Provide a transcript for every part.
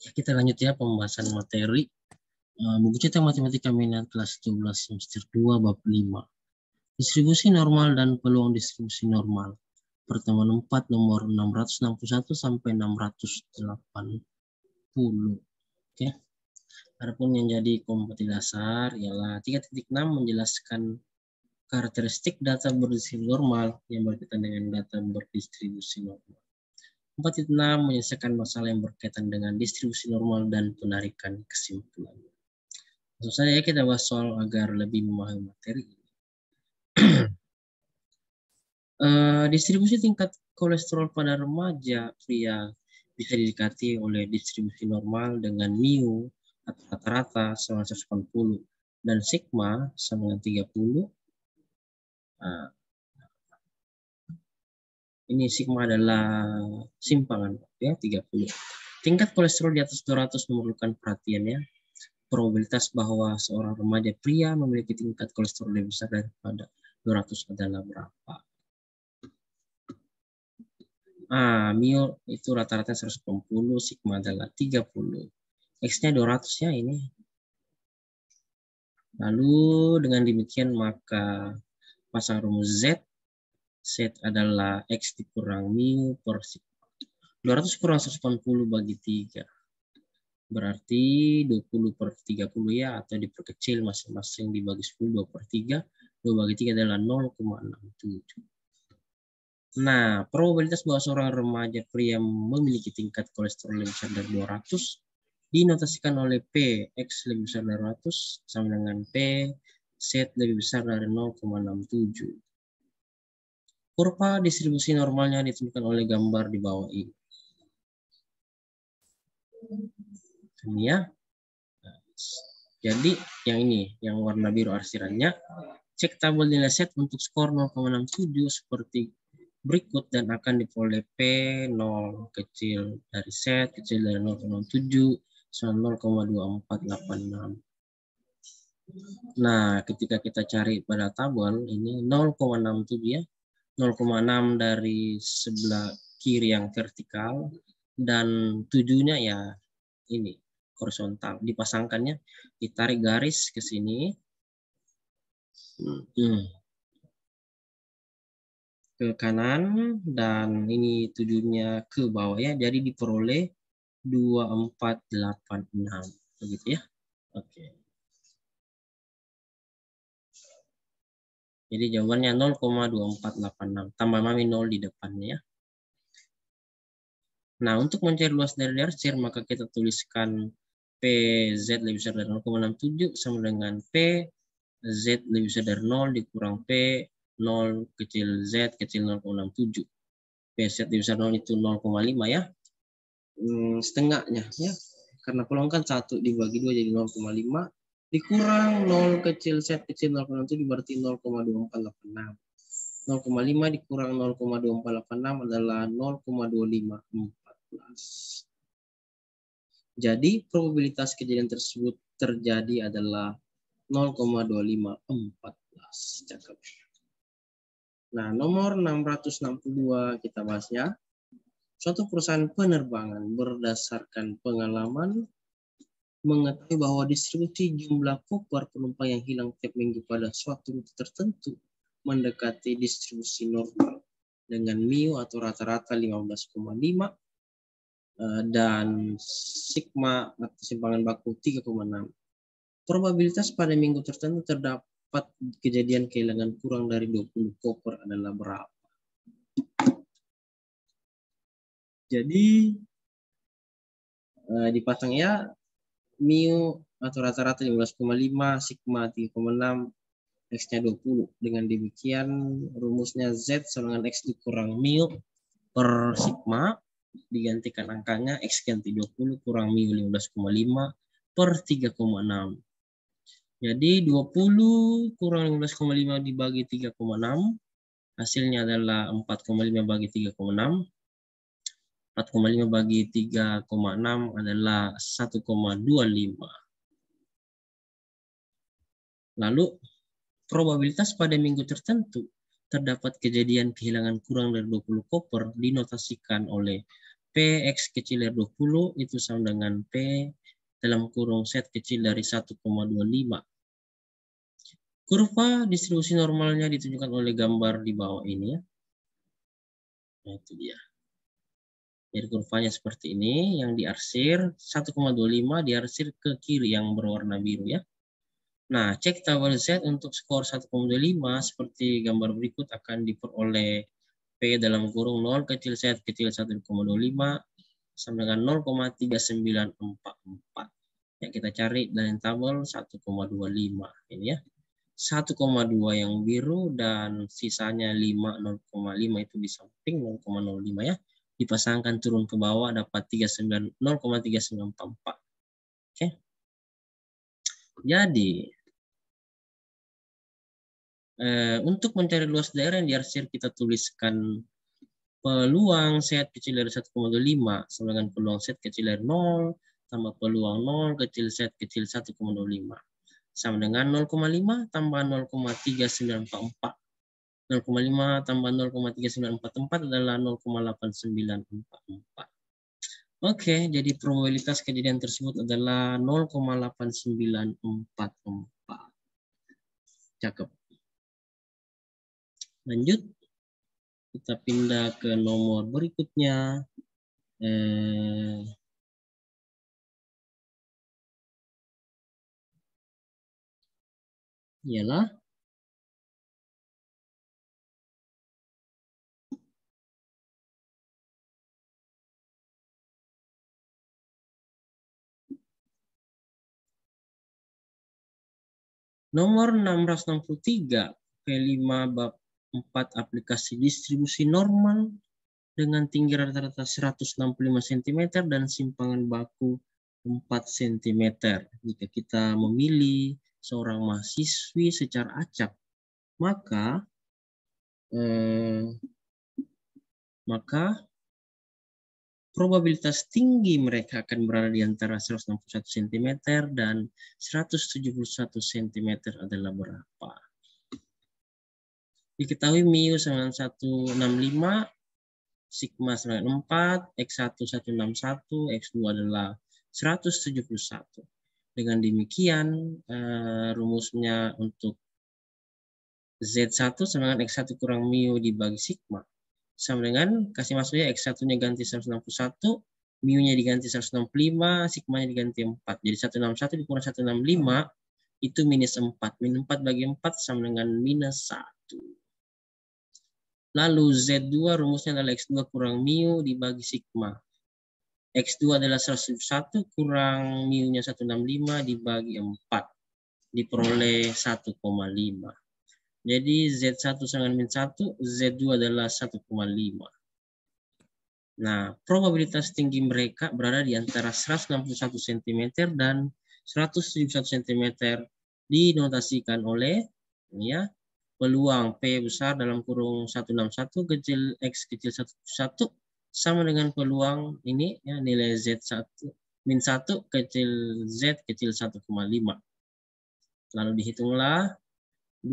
Ya, kita lanjut ya pembahasan materi. Buku cetak matematika minat kelas 12 semester 2 bab 5. Distribusi normal dan peluang distribusi normal. Pertemuan 4 nomor 661 sampai 680. Oke. Adapun yang jadi kompetisi dasar ialah 3.6 menjelaskan karakteristik data berdistribusi normal yang berkaitan dengan data berdistribusi normal. 4.6 menyelesaikan masalah yang berkaitan dengan distribusi normal dan penarikan kesimpulan. Langsung saja kita bahas soal agar lebih memahami materi. Distribusi tingkat kolesterol pada remaja pria bisa didekati oleh distribusi normal dengan mu atau rata-rata sama 180 dan sigma sama dengan 30. Ini sigma adalah simpangan ya 30. Tingkat kolesterol di atas 200 memerlukan perhatian ya. Probabilitas bahwa seorang remaja pria memiliki tingkat kolesterol lebih besar daripada 200 adalah berapa? Mu itu rata-rata 180, sigma adalah 30. X-nya 200 ya ini. Lalu dengan demikian maka pasang rumus Z adalah X dikurang mu per sigma. 200 kurang 180 bagi 3. Berarti 20 per 30 ya, atau diperkecil masing-masing dibagi 10, 2 per 3. 2 bagi 3 adalah 0,67. Nah, probabilitas bahwa seorang remaja pria memiliki tingkat kolesterol lebih besar dari 200 dinotasikan oleh P, X lebih besar dari 200 sama dengan P, Z lebih besar dari 0,67. Kurva distribusi normalnya ditentukan oleh gambar di bawah ini. Ini ya. Jadi yang ini, yang warna biru arsirannya, cek tabel nilai Z untuk skor 0,67 seperti berikut dan akan diperoleh P 0 kecil dari Z kecil dari 0,07 sama 0,2486. Nah, ketika kita cari pada tabel ini 0,67 ya. 0,6 dari sebelah kiri yang vertikal dan 7-nya ya ini horizontal. Dipasangkannya, ditarik garis ke sini. Ke kanan dan ini 7-nya ke bawah ya. Jadi diperoleh 2486. Begitu ya. Oke. Jadi jawabannya 0,2486. Tambah mami 0 di depannya ya. Nah, untuk mencari luas dari arsir, maka kita tuliskan PZ lebih besar dari 0,67 sama dengan P Z lebih besar dari 0 dikurang P 0 kecil Z kecil 0,67. PZ lebih besar 0 itu 0,5 ya. Setengahnya ya. Karena peluang kan 1 dibagi 2 jadi 0,5 dikurang 0 kecil Z kecil 0,67 berarti 0,2486. 0,5 dikurang 0,2486 adalah 0,2514. Jadi probabilitas kejadian tersebut terjadi adalah 0,2514. Cakep. Nah, nomor 662 kita bahas ya. Suatu perusahaan penerbangan berdasarkan pengalaman mengetahui bahwa distribusi jumlah koper penumpang yang hilang tiap minggu pada suatu rute tertentu mendekati distribusi normal dengan mu atau rata-rata 15,5 dan sigma atau simpangan baku 3,6. Probabilitas pada minggu tertentu terdapat kejadian kehilangan kurang dari 20 koper adalah berapa? Jadi dipasang ya mu atau rata-rata 15,5, sigma 3,6, X-nya 20. Dengan demikian rumusnya Z sama dengan X dikurang mu per sigma, digantikan angkanya X ganti 20 kurang mu 15,5 per 3,6. Jadi 20 kurang 15,5 dibagi 3,6, hasilnya adalah 4,5 bagi 3,6. 4,5 bagi 3,6 adalah 1,25. Lalu, probabilitas pada minggu tertentu terdapat kejadian kehilangan kurang dari 20 koper dinotasikan oleh P X kecil dari 20 itu sama dengan P dalam kurung Z kecil dari 1,25. Kurva distribusi normalnya ditunjukkan oleh gambar di bawah ini ya. Nah, itu dia. Jadi kurvanya seperti ini, yang diarsir 1,25 diarsir ke kiri yang berwarna biru ya. Nah, cek tabel Z untuk skor 1,25 seperti gambar berikut akan diperoleh P dalam kurung 0 kecil Z kecil 1,25 sama dengan 0,3944. Yang kita cari dari tabel 1,25 ini ya. 1,2 yang biru dan sisanya 0,5 itu di samping 0,05 ya. Dipasangkan turun ke bawah dapat 0,3944. Oke. Jadi untuk mencari luas daerah yang diarsir kita tuliskan peluang Z kecil dari 1,25 sama dengan peluang Z kecil dari 0 tambah peluang 0 kecil Z kecil 1,25 sama dengan 0,5 tambah 0,3944. 0,5 tambah 0,3944 adalah 0,8944. Oke, jadi probabilitas kejadian tersebut adalah 0,8944. Cakep. Lanjut. Kita pindah ke nomor berikutnya. Ialah nomor 663 P5 bab 4 aplikasi distribusi normal dengan tinggi rata-rata 165 cm dan simpangan baku 4 cm. Jika kita memilih seorang mahasiswi secara acak, maka probabilitas tinggi mereka akan berada di antara 161 cm dan 171 cm adalah berapa? Diketahui mu sama dengan 165, sigma sama dengan 4, X1 161, X2 adalah 171. Dengan demikian rumusnya untuk Z1 sama dengan X1 kurang mu dibagi sigma. Sama dengan kasih masuknya X1-nya ganti 161, mu-nya diganti 165, sigma-nya diganti 4. Jadi 161 dikurang 165 itu minus 4. Minus 4 bagi 4 sama dengan minus 1. Lalu Z2 rumusnya adalah X2 kurang mu dibagi sigma. X2 adalah 101 kurang mu-nya 165 dibagi 4. Diperoleh 1,5. Jadi Z1 sama dengan min 1, Z2 adalah 1,5. Nah, probabilitas tinggi mereka berada di antara 161 cm dan 171 cm dinotasikan oleh ini ya, peluang P besar dalam kurung 161 kecil X kecil 1 sama dengan peluang ini ya, nilai Z1 min 1 kecil Z kecil 1,5. Lalu dihitunglah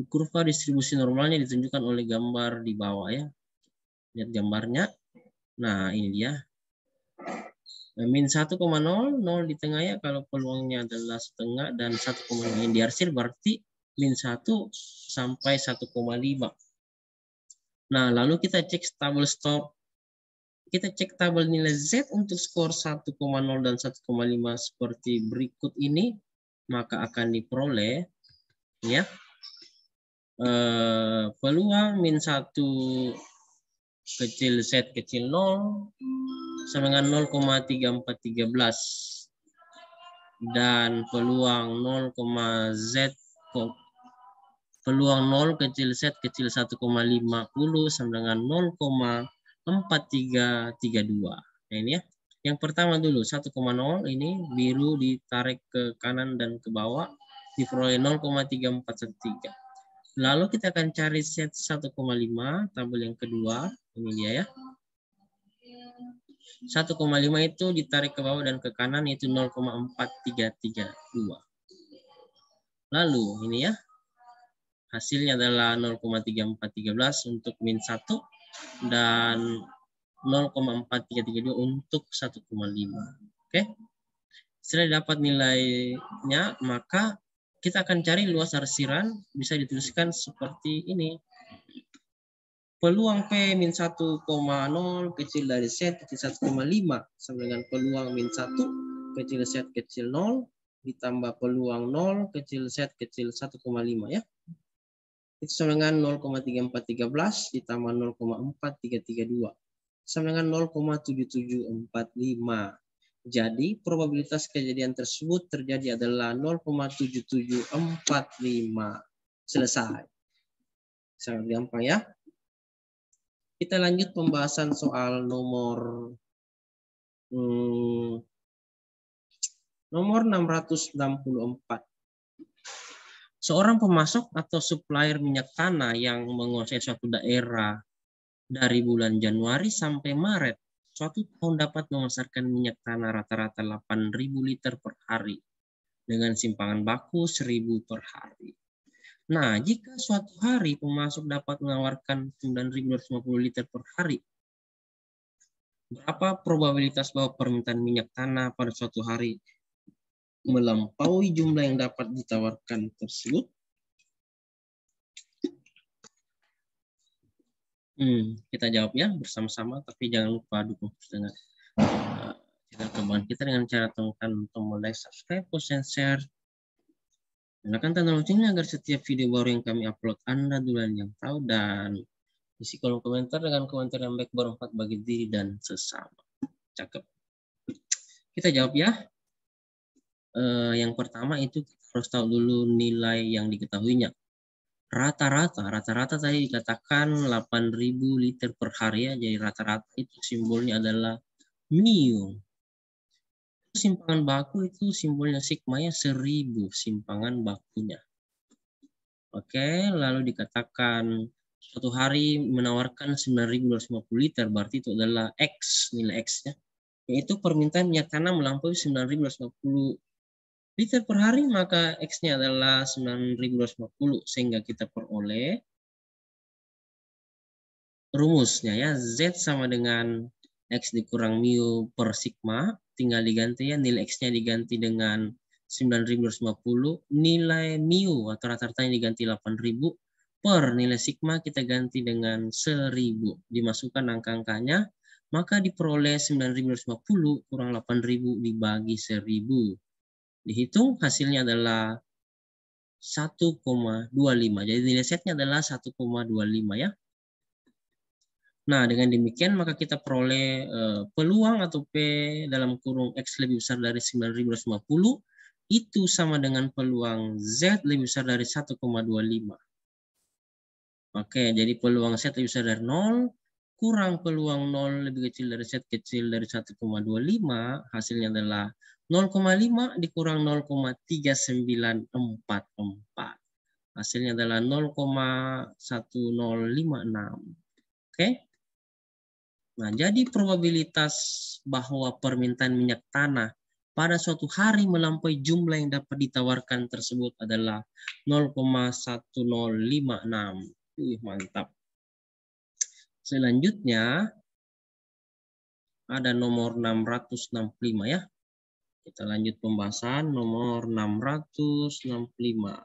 kurva distribusi normalnya ditunjukkan oleh gambar di bawah ya. Lihat gambarnya. Nah, ini dia. Min 1,0, 0 di tengah ya. Kalau peluangnya adalah setengah dan 1,5 yang diarsir berarti min 1 sampai 1,5. Nah, lalu kita cek tabel stop. Kita cek tabel nilai Z untuk skor 1,0 dan 1,5 seperti berikut ini. Maka akan diperoleh ya. Peluang min 1 kecil Z kecil 0 sama dengan 0,3413 dan peluang 0 kecil Z kecil 1,50 sama dengan 0,4332. Nah ini ya. Yang pertama dulu 1,0 ini biru ditarik ke kanan dan ke bawah diperoleh 0,3413. Lalu kita akan cari Z 1,5, tabel yang kedua, ini dia ya. 1,5 itu ditarik ke bawah dan ke kanan itu 0,4332. Lalu ini ya, hasilnya adalah 0,3413 untuk min 1 dan 0,4332 untuk 1,5. Oke. Setelah dapat nilainya, maka kita akan cari luas arsiran, bisa dituliskan seperti ini. Peluang P min 1,0 kecil dari Z kecil 1,5 sama dengan peluang min 1 kecil Z kecil 0 ditambah peluang 0 kecil Z kecil 1,5 ya. Itu sama dengan 0,3413 ditambah 0,4332 sama dengan 0,7745. Jadi probabilitas kejadian tersebut terjadi adalah 0,7745. Selesai. Sangat gampang ya. Kita lanjut pembahasan soal nomor 664. Seorang pemasok atau supplier minyak tanah yang menguasai suatu daerah dari bulan Januari sampai Maret suatu tahun dapat memasarkan minyak tanah rata-rata 8.000 liter per hari dengan simpangan baku 1.000 per hari. Nah, jika suatu hari pemasok dapat menawarkan 9.250 liter per hari, berapa probabilitas bahwa permintaan minyak tanah pada suatu hari melampaui jumlah yang dapat ditawarkan tersebut? Kita jawab ya bersama-sama, tapi jangan lupa dukung dengan channel kebanggaan kita dengan cara tekan tombol like, subscribe, post, and share. Nyalakan tanda loncengnya agar setiap video baru yang kami upload Anda duluan yang tahu, dan isi kolom komentar dengan komentar yang baik bermanfaat bagi diri dan sesama. Cakep. Kita jawab ya. Yang pertama itu kita harus tahu dulu nilai yang diketahuinya. Rata-rata tadi dikatakan 8.000 liter per hari ya. Jadi rata-rata itu simbolnya adalah mu. Simpangan baku itu simbolnya sigma ya, 1.000 simpangan bakunya. Oke, lalu dikatakan suatu hari menawarkan 9.250 liter, berarti itu adalah X, nilai X ya. Yaitu permintaan minyak tanah melampaui 9.250 liter per hari, maka X-nya adalah 9.250, sehingga kita peroleh rumusnya ya, Z sama dengan X dikurang mu per sigma, tinggal diganti ya, nilai X-nya diganti dengan 9.250, nilai mu atau rata-ratanya diganti 8.000, per nilai sigma kita ganti dengan 1.000, dimasukkan angka-angkanya, maka diperoleh 9.250 kurang 8.000 dibagi 1.000. Dihitung hasilnya adalah 1,25. Jadi nilai Z-nya adalah 1,25 ya. Nah, dengan demikian maka kita peroleh peluang atau P dalam kurung X lebih besar dari 9.250 itu sama dengan peluang Z lebih besar dari 1,25. Oke, jadi peluang Z lebih besar dari 0 kurang peluang 0 lebih kecil dari Z kecil dari 1,25, hasilnya adalah 0,5 dikurang 0,3944. Hasilnya adalah 0,1056. Oke. Nah, jadi probabilitas bahwa permintaan minyak tanah pada suatu hari melampaui jumlah yang dapat ditawarkan tersebut adalah 0,1056. Mantap. Selanjutnya ada nomor 665 ya. Kita lanjut pembahasan nomor 665.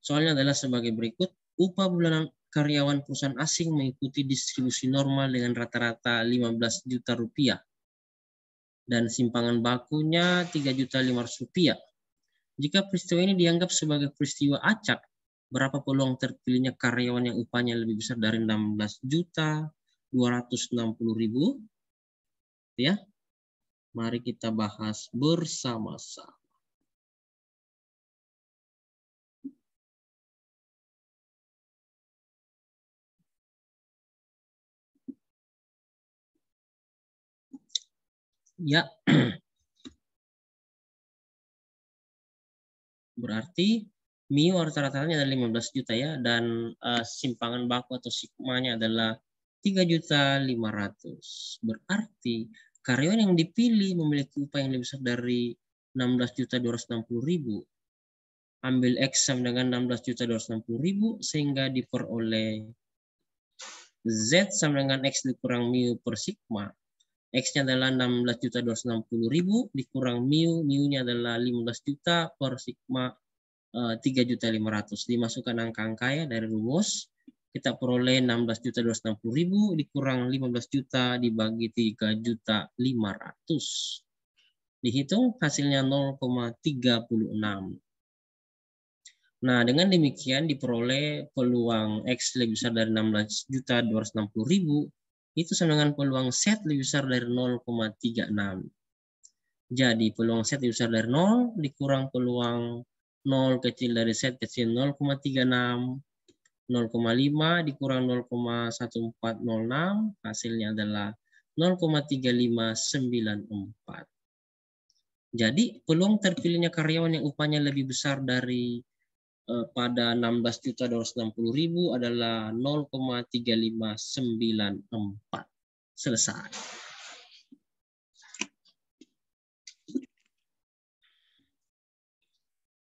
Soalnya adalah sebagai berikut. Upah bulanan karyawan perusahaan asing mengikuti distribusi normal dengan rata-rata 15 juta rupiah. Dan simpangan bakunya 3.500.000 rupiah. Jika peristiwa ini dianggap sebagai peristiwa acak, berapa peluang terpilihnya karyawan yang upahnya lebih besar dari 16.260.000? Ya, mari kita bahas bersama-sama. Ya, berarti mu rata-ratanya adalah 15 juta ya, dan simpangan baku atau sigmanya adalah 3.500.000. Berarti karyawan yang dipilih memiliki upah yang lebih besar dari 16.260.000. Ambil X sama dengan 16.260.000 sehingga diperoleh Z sama dengan X dikurang mu per sigma. X-nya adalah 16.260.000 dikurang mu-nya adalah 15 juta per sigma 3.500.000. Dimasukkan angka-angka ya dari rumus. Kita peroleh 16.260.000 dikurang 15 juta dibagi 3.500.000. Dihitung hasilnya 0,36. Nah, dengan demikian diperoleh peluang X lebih besar dari 16.260.000 itu sama dengan peluang Z lebih besar dari 0,36. Jadi peluang Z lebih besar dari 0 dikurang peluang 0 kecil dari Z kecil 0,36. 0,5 dikurang 0,1406 hasilnya adalah 0,3594. Jadi peluang terpilihnya karyawan yang upahnya lebih besar dari pada 16.260.000 adalah 0,3594. Selesai.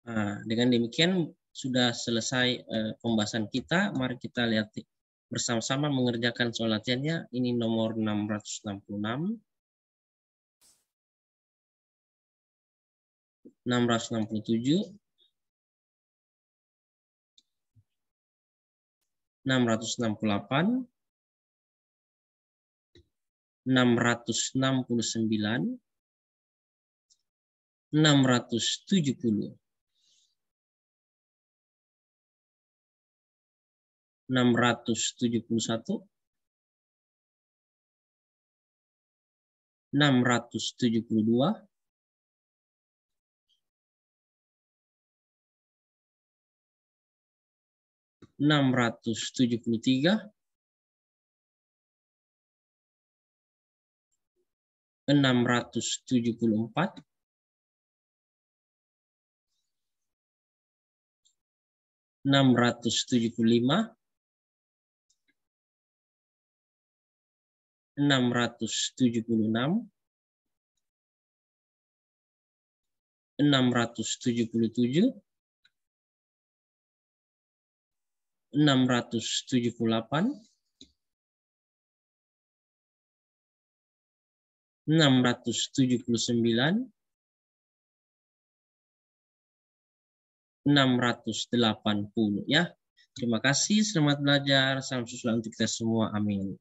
Nah, dengan demikian sudah selesai pembahasan kita. Mari kita lihat bersama-sama mengerjakan soal latihannya. Ini nomor 666. 667. 668. 669. 670. 671, 672, 673, 674, 675, 676, 677, 678, 679, 680 ya. Terima kasih, selamat belajar, salam sukses untuk kita semua, amin.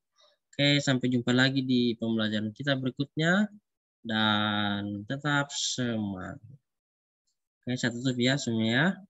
Oke, sampai jumpa lagi di pembelajaran kita berikutnya dan tetap semangat. Oke, saya tutup ya semuanya.